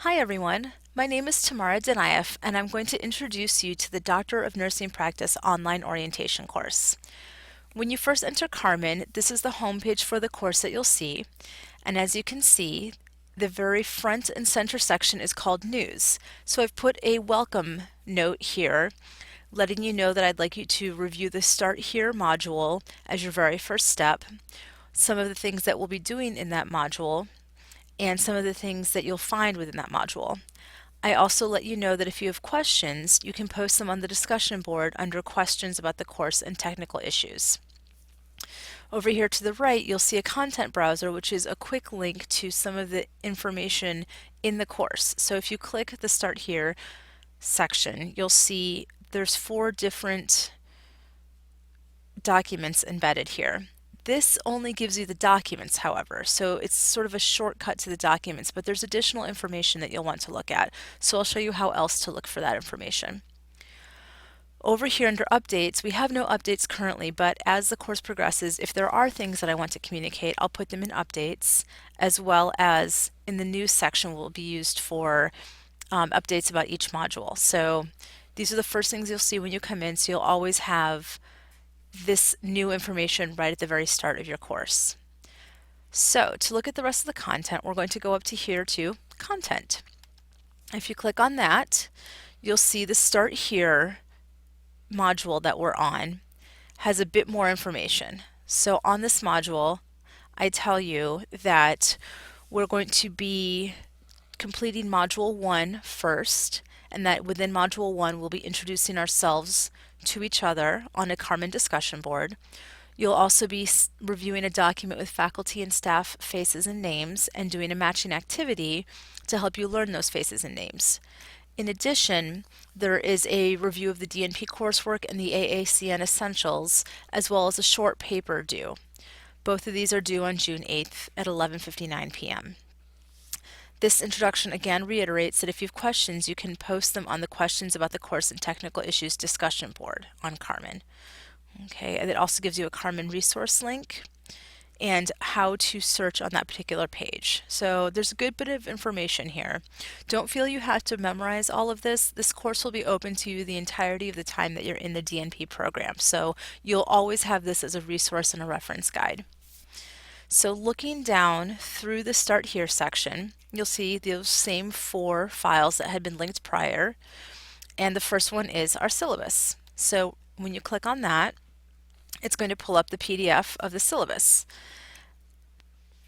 Hi everyone, my name is Tamara Denief and I'm going to introduce you to the Doctor of Nursing Practice online orientation course. When you first enter Carmen, this is the homepage for the course that you'll see, and as you can see, the very front and center section is called News. So I've put a welcome note here letting you know that I'd like you to review the Start Here module as your very first step, some of the things that we'll be doing in that module, and some of the things that you'll find within that module. I also let you know that if you have questions, you can post them on the discussion board under questions about the course and technical issues. Over here to the right, you'll see a content browser, which is a quick link to some of the information in the course. So if you click the Start Here section, you'll see there's 4 different documents embedded here. This only gives you the documents, however, so it's sort of a shortcut to the documents, but there's additional information that you'll want to look at. So I'll show you how else to look for that information. Over here under updates, we have no updates currently, but as the course progresses, if there are things that I want to communicate, I'll put them in updates, as well as in the news section will be used for updates about each module. So these are the first things you'll see when you come in, so you'll always have this new information right at the very start of your course. So to look at the rest of the content, we're going to go up to here to Content. If you click on that, you'll see the Start Here module that we're on has a bit more information. So on this module, I tell you that we're going to be completing Module 1 first, and that within Module 1 we'll be introducing ourselves to each other on a Carmen discussion board. You'll also be reviewing a document with faculty and staff faces and names and doing a matching activity to help you learn those faces and names. In addition, there is a review of the DNP coursework and the AACN Essentials, as well as a short paper due. Both of these are due on June 8th at 11:59 p.m. This introduction again reiterates that if you have questions, you can post them on the Questions About the Course and Technical Issues discussion board on Carmen. Okay, and it also gives you a Carmen resource link and how to search on that particular page. So there's a good bit of information here. Don't feel you have to memorize all of this. This course will be open to you the entirety of the time that you're in the DNP program. So you'll always have this as a resource and a reference guide. So looking down through the Start Here section, you'll see those same 4 files that had been linked prior, and the first one is our syllabus. So when you click on that, it's going to pull up the PDF of the syllabus.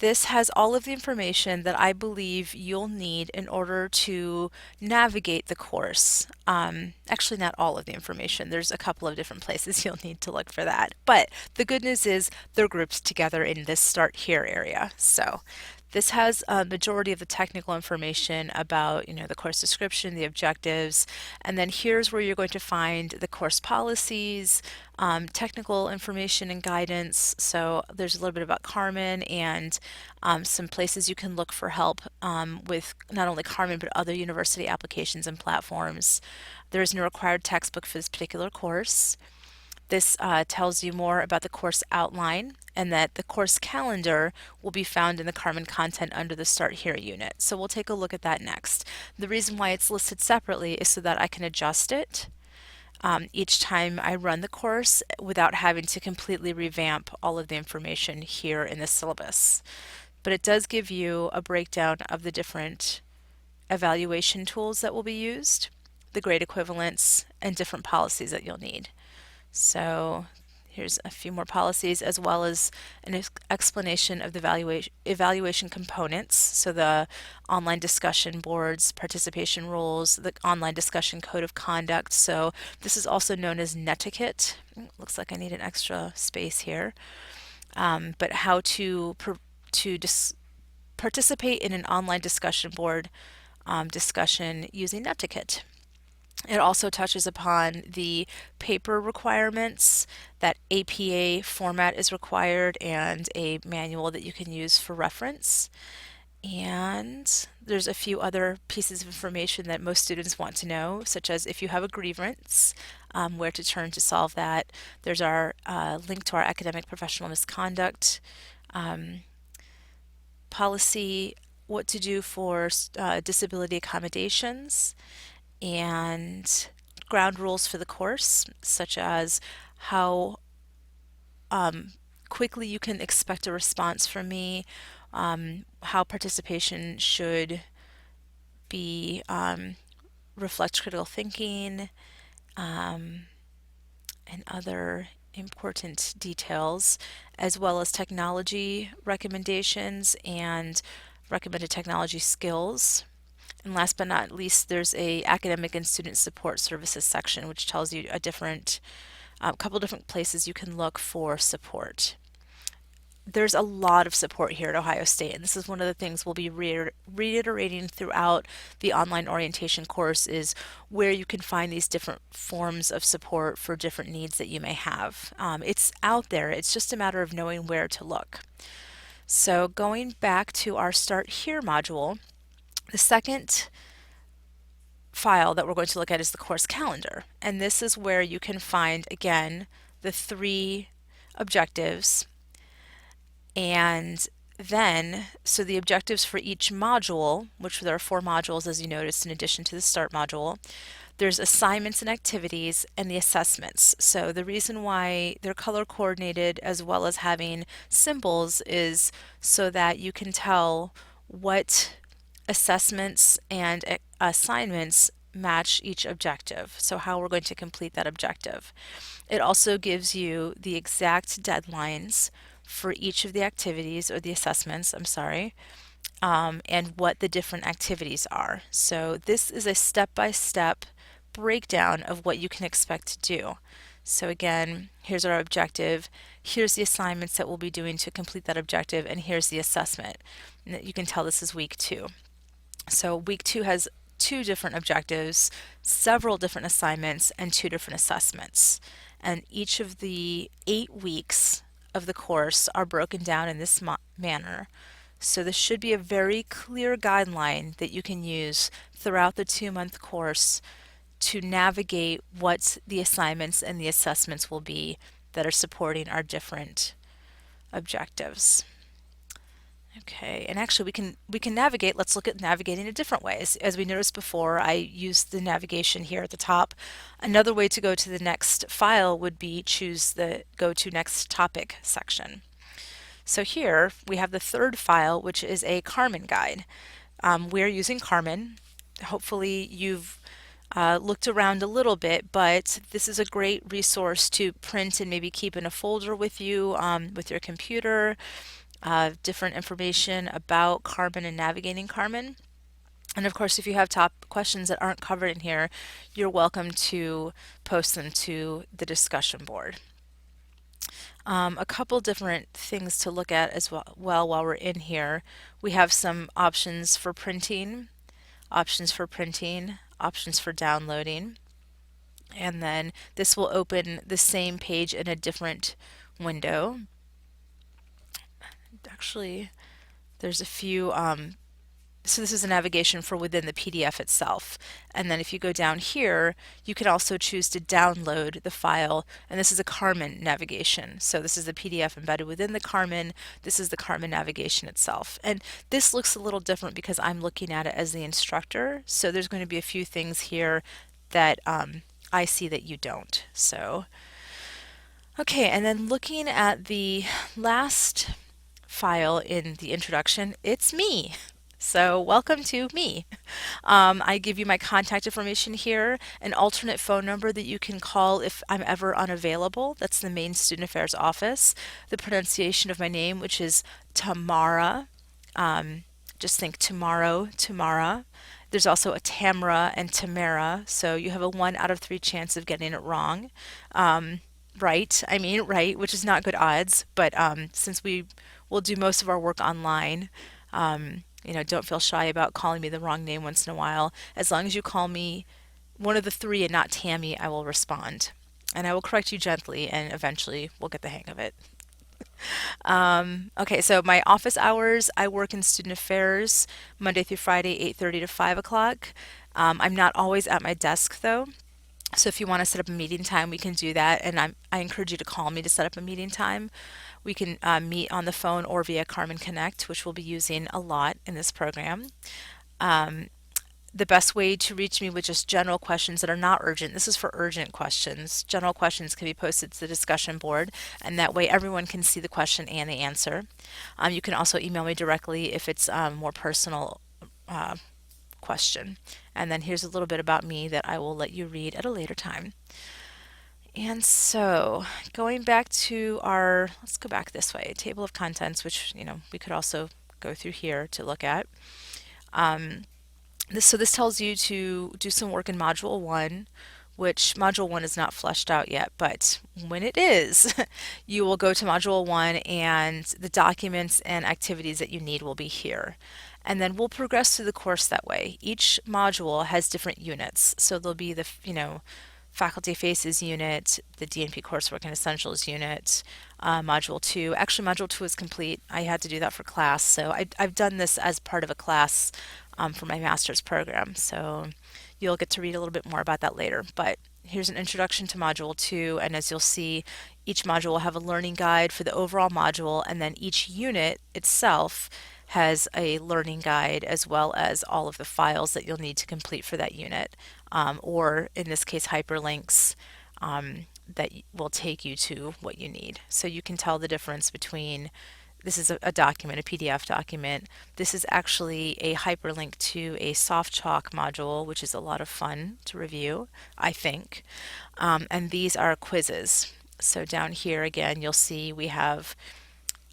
This has all of the information that I believe you'll need in order to navigate the course. Actually, not all of the information. There's a couple of different places you'll need to look for that. But the good news is they're grouped together in this Start Here area. So this has a majority of the technical information about, the course description, the objectives, and then here's where you're going to find the course policies, technical information and guidance. So there's a little bit about Carmen and some places you can look for help with not only Carmen but other university applications and platforms. There is no required textbook for this particular course. This tells you more about the course outline and that the course calendar will be found in the Carmen content under the Start Here unit. So we'll take a look at that next. The reason why it's listed separately is so that I can adjust it each time I run the course without having to completely revamp all of the information here in the syllabus. But it does give you a breakdown of the different evaluation tools that will be used, the grade equivalents, and different policies that you'll need. So here's a few more policies as well as an explanation of the evaluation components. So the online discussion boards, participation rules, the online discussion code of conduct. So this is also known as netiquette. Looks like I need an extra space here. But how to participate in an online discussion board discussion using netiquette. It also touches upon the paper requirements, that APA format is required, and a manual that you can use for reference. And there's a few other pieces of information that most students want to know, such as if you have a grievance, where to turn to solve that. There's our link to our academic professional misconduct policy, what to do for disability accommodations, and ground rules for the course, such as how quickly you can expect a response from me, how participation should be reflect critical thinking, and other important details, as well as technology recommendations and recommended technology skills. And last but not least, there's a academic and student support services section, which tells you a couple different places you can look for support. There's a lot of support here at Ohio State, and this is one of the things we'll be reiterating throughout the online orientation course, is where you can find these different forms of support for different needs that you may have. It's out there, it's just a matter of knowing where to look. So going back to our Start Here module, the second file that we're going to look at is the course calendar, and this is where you can find, again, the 3 objectives. And then, so the objectives for each module, which there are 4 modules as you noticed in addition to the start module, there's assignments and activities and the assessments. So the reason why they're color coordinated as well as having symbols is so that you can tell what assessments and assignments match each objective, so how we're going to complete that objective. It also gives you the exact deadlines for each of the activities, or the assessments, I'm sorry, and what the different activities are. So this is a step-by-step breakdown of what you can expect to do. So again, here's our objective, here's the assignments that we'll be doing to complete that objective, and here's the assessment. And you can tell this is week 2. So week 2 has 2 different objectives, several different assignments, and 2 different assessments. And each of the 8 weeks of the course are broken down in this manner. So this should be a very clear guideline that you can use throughout the 2-month course to navigate what the assignments and the assessments will be that are supporting our different objectives. Okay, and actually we can navigate. Let's look at navigating in different ways. As we noticed before, I used the navigation here at the top. Another way to go to the next file would be choose the Go to Next Topic section. So here we have the 3rd file, which is a Carmen guide. We're using Carmen. Hopefully you've looked around a little bit, but this is a great resource to print and maybe keep in a folder with you with your computer. Different information about Carmen and navigating Carmen. And of course, if you have top questions that aren't covered in here, you're welcome to post them to the discussion board. A couple different things to look at as well while we're in here. We have some options for printing, options for downloading, and then this will open the same page in a different window. Actually, there's a few, so this is a navigation for within the PDF itself. And then if you go down here, you can also choose to download the file, and this is a Carmen navigation. So this is the PDF embedded within the Carmen. This is the Carmen navigation itself. And this looks a little different because I'm looking at it as the instructor. So there's going to be a few things here that I see that you don't. So, okay, and then looking at the last file in the introduction, it's me. So welcome to me. I give you my contact information here, an alternate phone number that you can call if I'm ever unavailable. That's the main student affairs office. The pronunciation of my name, which is Tamara. Just think tomorrow, Tamara. There's also a Tamara and Tamara, so you have a 1 out of 3 chance of getting it wrong. Right, which is not good odds, but since we'll do most of our work online, don't feel shy about calling me the wrong name once in a while. As long as you call me one of the 3 and not Tammy, I will respond. And I will correct you gently, and eventually we'll get the hang of it. Okay, so my office hours, I work in student affairs Monday through Friday, 8:30 to 5 o'clock. I'm not always at my desk though. So if you want to set up a meeting time, we can do that, and I encourage you to call me to set up a meeting time. We can meet on the phone or via Carmen Connect, which we'll be using a lot in this program. The best way to reach me with just general questions that are not urgent, this is for urgent questions. General questions can be posted to the discussion board, and that way everyone can see the question and the answer. You can also email me directly if it's more personal question. And then here's a little bit about me that I will let you read at a later time. And so going back to our, let's go back this way, table of contents, which, we could also go through here to look at. This tells you to do some work in Module 1, which Module 1 is not fleshed out yet, but when it is, you will go to Module 1 and the documents and activities that you need will be here. And then we'll progress through the course that way. Each module has different units. So there'll be the, Faculty Faces unit, the DNP Coursework and Essentials unit, Module 2. Actually, Module 2 is complete. I had to do that for class, so I've done this as part of a class for my master's program. So you'll get to read a little bit more about that later. But here's an introduction to Module 2, and as you'll see, each module will have a learning guide for the overall module, and then each unit itself has a learning guide as well as all of the files that you'll need to complete for that unit, or in this case, hyperlinks that will take you to what you need. So you can tell the difference between this is a document, a PDF document. This is actually a hyperlink to a soft chalk module, which is a lot of fun to review, I think. And these are quizzes. So down here again, you'll see we have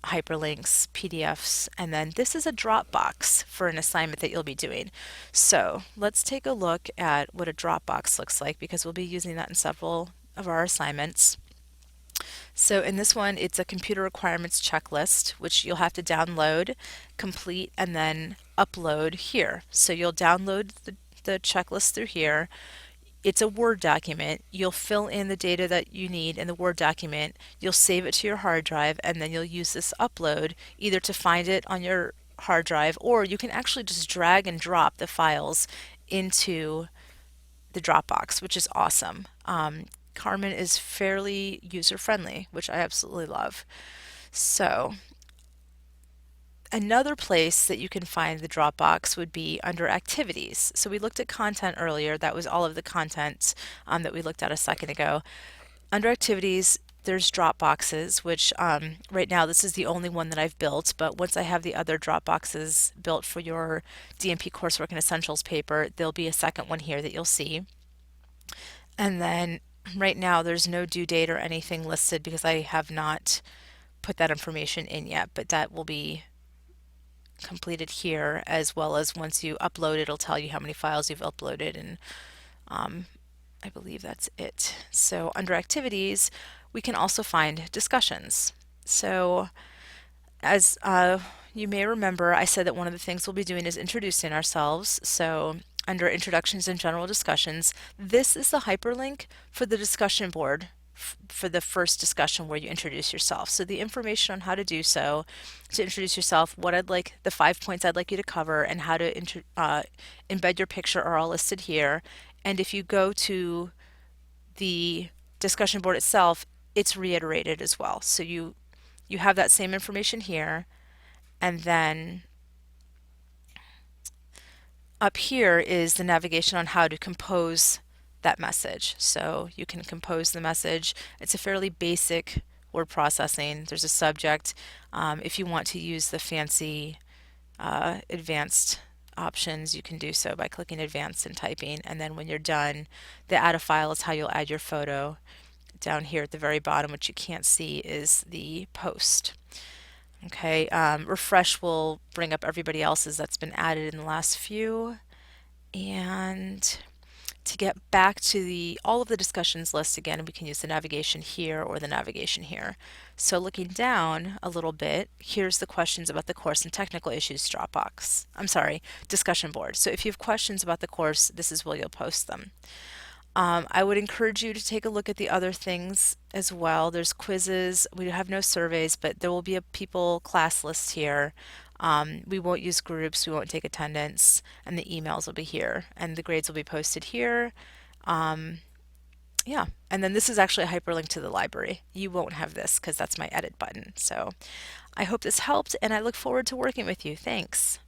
hyperlinks, PDFs, and then this is a Dropbox for an assignment that you'll be doing. So let's take a look at what a Dropbox looks like because we'll be using that in several of our assignments. So in this one, it's a computer requirements checklist, which you'll have to download, complete, and then upload here. So you'll download the checklist through here. It's a Word document. You'll fill in the data that you need in the Word document. You'll save it to your hard drive, and then you'll use this upload either to find it on your hard drive, or you can actually just drag and drop the files into the Dropbox, which is awesome. Carmen is fairly user-friendly, which I absolutely love. So another place that you can find the Dropbox would be under activities. So we looked at content earlier. That was all of the content that we looked at a second ago. Under activities, there's Dropboxes, which right now this is the only one that I've built, but once I have the other Dropboxes built for your DNP Coursework and Essentials paper, there'll be a second one here that you'll see. And then right now there's no due date or anything listed because I have not put that information in yet, but that will be completed here, as well as once you upload, it'll tell you how many files you've uploaded, and I believe that's it. So under activities, we can also find discussions. So as you may remember, I said that one of the things we'll be doing is introducing ourselves. So under introductions and general discussions, this is the hyperlink for the discussion board for the first discussion where you introduce yourself. So the information on how to do so, to introduce yourself, what I'd like, the 5 points I'd like you to cover, and how to embed your picture are all listed here. And if you go to the discussion board itself, it's reiterated as well. So you have that same information here, and then up here is the navigation on how to compose that message. So you can compose the message. It's a fairly basic word processing. There's a subject. If you want to use the fancy advanced options, you can do so by clicking advanced and typing. And then when you're done, the add a file is how you'll add your photo. Down here at the very bottom, which you can't see, is the post. Okay, refresh will bring up everybody else's that's been added in the last few. And to get back to all of the discussions list again, we can use the navigation here or the navigation here. So looking down a little bit, here's the questions about the course and technical issues Dropbox. I'm sorry, discussion board. So if you have questions about the course, this is where you'll post them. I would encourage you to take a look at the other things as well. There's quizzes. We have no surveys, but there will be a people class list here. We won't use groups. We won't take attendance, and the emails will be here, and the grades will be posted here. Yeah, and then this is actually a hyperlink to the library. You won't have this because that's my edit button. So I hope this helped and I look forward to working with you. Thanks.